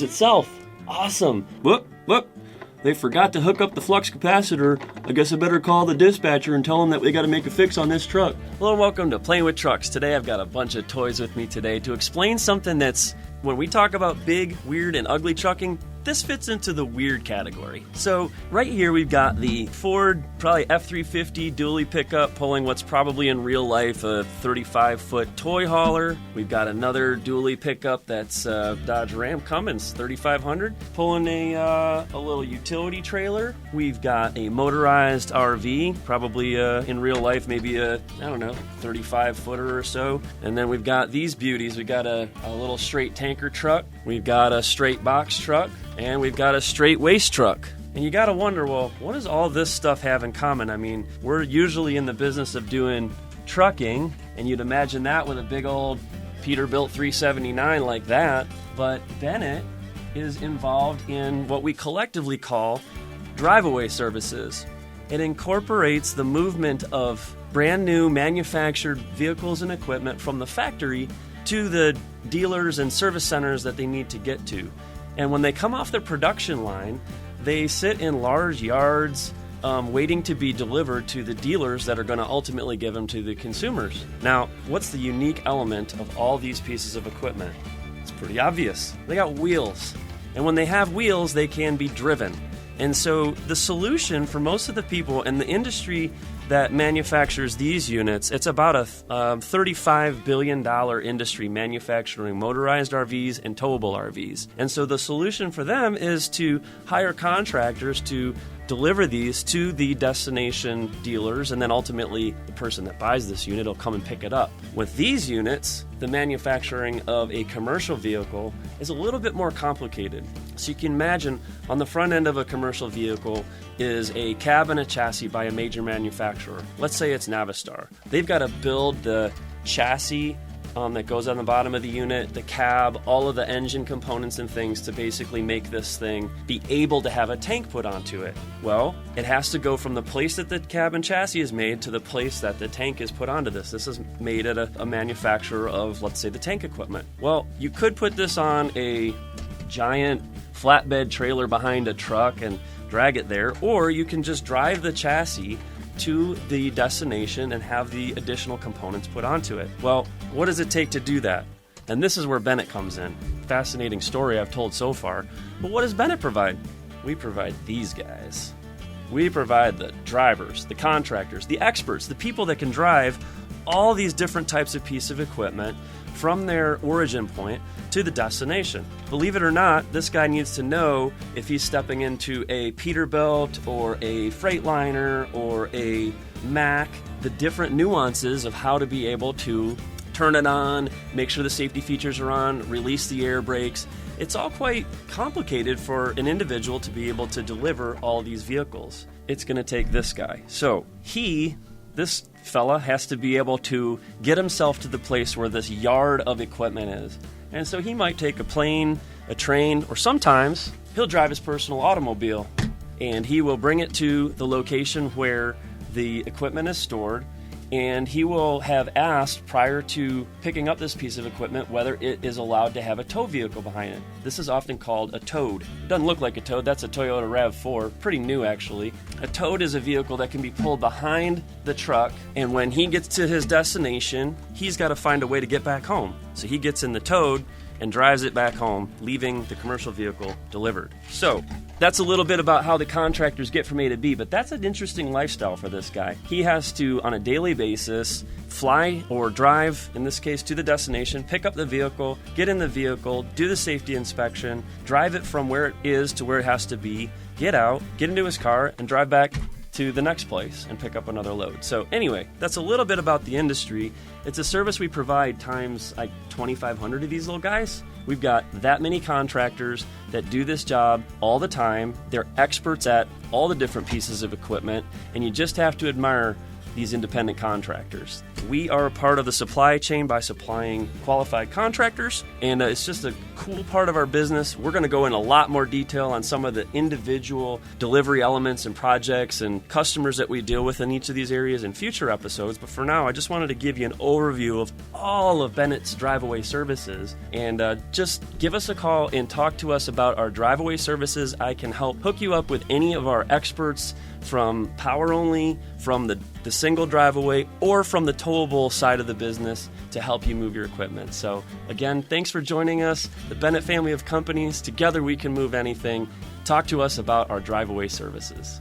itself. Awesome. Whoop. They forgot to hook up the flux capacitor. I guess I better call the dispatcher and tell them that we got to make a fix on this truck. Hello and welcome to Playing with Trucks. Today I've got a bunch of toys with me today to explain something that's, when we talk about big, weird, and ugly trucking, this fits into the weird category. So right here we've got the Ford, probably F-350 dually pickup pulling what's probably in real life a 35-foot toy hauler. We've got another dually pickup that's Dodge Ram Cummins 3500 pulling a little utility trailer. We've got a motorized RV, probably in real life maybe a, 35-footer or so. And then we've got these beauties. We've got a little straight tanker truck. We've got a straight box truck. And we've got a straight waste truck. And you gotta wonder, well, what does all this stuff have in common? I mean, we're usually in the business of doing trucking, and you'd imagine that with a big old Peterbilt 379 like that. But Bennett is involved in what we collectively call DriveAway services. It incorporates the movement of brand new manufactured vehicles and equipment from the factory to the dealers and service centers that they need to get to. And when they come off their production line, they sit in large yards waiting to be delivered to the dealers that are going to ultimately give them to the consumers. Now, what's the unique element of all these pieces of equipment? It's pretty obvious. They got wheels. And when they have wheels, they can be driven. And so the solution for most of the people in the industry that manufactures these units, it's about a $35 billion industry manufacturing motorized RVs and towable RVs. And so the solution for them is to hire contractors to deliver these to the destination dealers, and then ultimately the person that buys this unit will come and pick it up. With these units, the manufacturing of a commercial vehicle is a little bit more complicated. So you can imagine on the front end of a commercial vehicle is a cab and a chassis by a major manufacturer. Let's say it's Navistar. They've got to build the chassis that goes on the bottom of the unit, the cab, all of the engine components and things to basically make this thing be able to have a tank put onto it. Well, it has to go from the place that the cab and chassis is made to the place that the tank is put onto this. This is made at a manufacturer of, let's say, the tank equipment. Well, you could put this on a giant flatbed trailer behind a truck and drag it there, or you can just drive the chassis to the destination and have the additional components put onto it. Well, what does it take to do that? And this is where Bennett comes in. Fascinating story I've told so far. But what does Bennett provide? We provide these guys. We provide the drivers, the contractors, the experts, the people that can drive all these different types of pieces of equipment from their origin point to the destination. Believe it or not, this guy needs to know if he's stepping into a Peterbilt or a Freightliner or a Mack, the different nuances of how to be able to turn it on, make sure the safety features are on, release the air brakes. It's all quite complicated for an individual to be able to deliver all these vehicles. It's going to take this guy. So this fella has to be able to get himself to the place where this yard of equipment is. And so he might take a plane, a train, or sometimes he'll drive his personal automobile and he will bring it to the location where the equipment is stored, and he will have asked prior to picking up this piece of equipment whether it is allowed to have a tow vehicle behind it. This is often called a toad. It doesn't look like a toad. That's a Toyota RAV4. Pretty new, actually. A toad is a vehicle that can be pulled behind the truck, and when he gets to his destination, he's got to find a way to get back home. So he gets in the toad and drives it back home, leaving the commercial vehicle delivered. So that's a little bit about how the contractors get from A to B, but that's an interesting lifestyle for this guy. He has to, on a daily basis, fly or drive, in this case, to the destination, pick up the vehicle, get in the vehicle, do the safety inspection, drive it from where it is to where it has to be, get out, get into his car, and drive back to the next place and pick up another load. So anyway, that's a little bit about the industry. It's a service we provide times like 2,500 of these little guys. We've got that many contractors that do this job all the time. They're experts at all the different pieces of equipment, and you just have to admire these independent contractors. We are a part of the supply chain by supplying qualified contractors, and it's just a cool part of our business. We're going to go in a lot more detail on some of the individual delivery elements and projects and customers that we deal with in each of these areas in future episodes. But for now, I just wanted to give you an overview of all of Bennett's DriveAway services, and just give us a call and talk to us about our DriveAway services. I can help hook you up with any of our experts from power only, from the single DriveAway, or from the towable side of the business to help you move your equipment. So again, thanks for joining us, the Bennett Family of Companies. Together we can move anything. Talk to us about our DriveAway services.